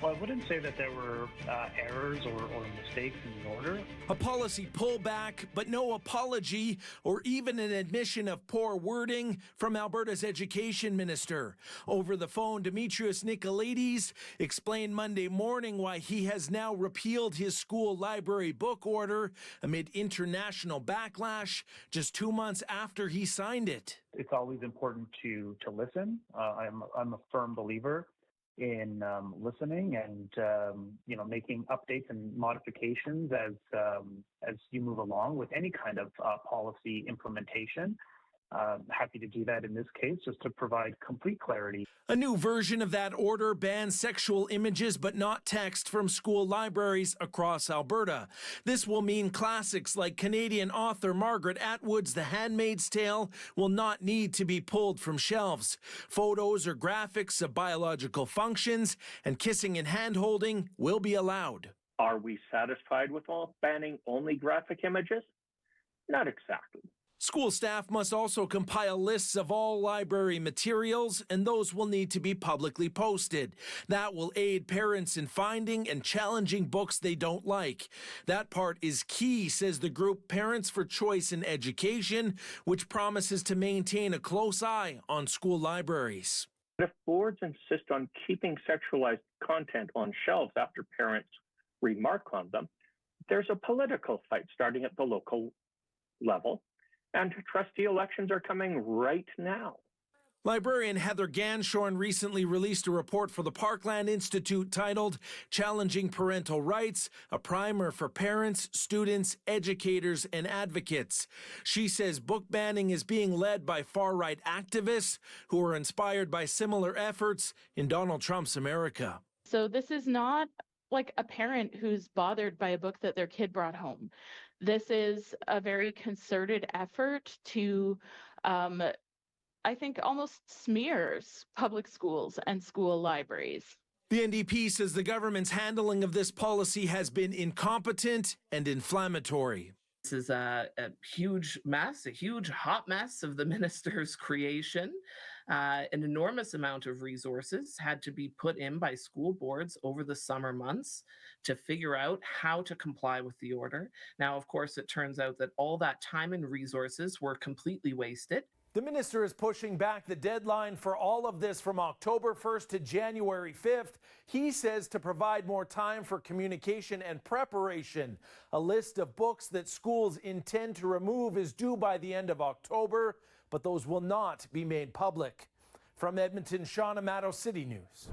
Well, I wouldn't say that there were errors or mistakes in the order. A policy pullback, but no apology or even an admission of poor wording from Alberta's education minister. Over the phone, Demetrius Nicolaides explained Monday morning why he has now repealed his school library book order amid international backlash just 2 months after he signed it. It's always important to listen. I'm a firm believer in listening and making updates and modifications as you move along with any kind of policy implementation. Happy to do that in this case, just to provide complete clarity. A new version of that order bans sexual images but not text from school libraries across Alberta. This will mean classics like Canadian author Margaret Atwood's The Handmaid's Tale will not need to be pulled from shelves. Photos or graphics of biological functions and kissing and hand-holding will be allowed. Are we satisfied with banning only graphic images? Not exactly. School staff must also compile lists of all library materials, and those will need to be publicly posted. That will aid parents in finding and challenging books they don't like. That part is key, says the group Parents for Choice in Education, which promises to maintain a close eye on school libraries. If boards insist on keeping sexualized content on shelves after parents remark on them, there's a political fight starting at the local level. And trustee elections are coming right now. Librarian Heather Ganshorn recently released a report for the Parkland Institute titled Challenging Parental Rights, a primer for parents, students, educators, and advocates. She says book banning is being led by far-right activists who are inspired by similar efforts in Donald Trump's America. So this is not like a parent who's bothered by a book that their kid brought home. This is a very concerted effort to, I think, almost smears public schools and school libraries. The NDP says the government's handling of this policy has been incompetent and inflammatory. This is a huge mess, a huge hot mess of the minister's creation. An enormous amount of resources had to be put in by school boards over the summer months to figure out how to comply with the order. Now, of course, it turns out that all that time and resources were completely wasted. The minister is pushing back the deadline for all of this from October 1st to January 5th. He says to provide more time for communication and preparation. A list of books that schools intend to remove is due by the end of October, but those will not be made public. From Edmonton, Sean Amato, City News.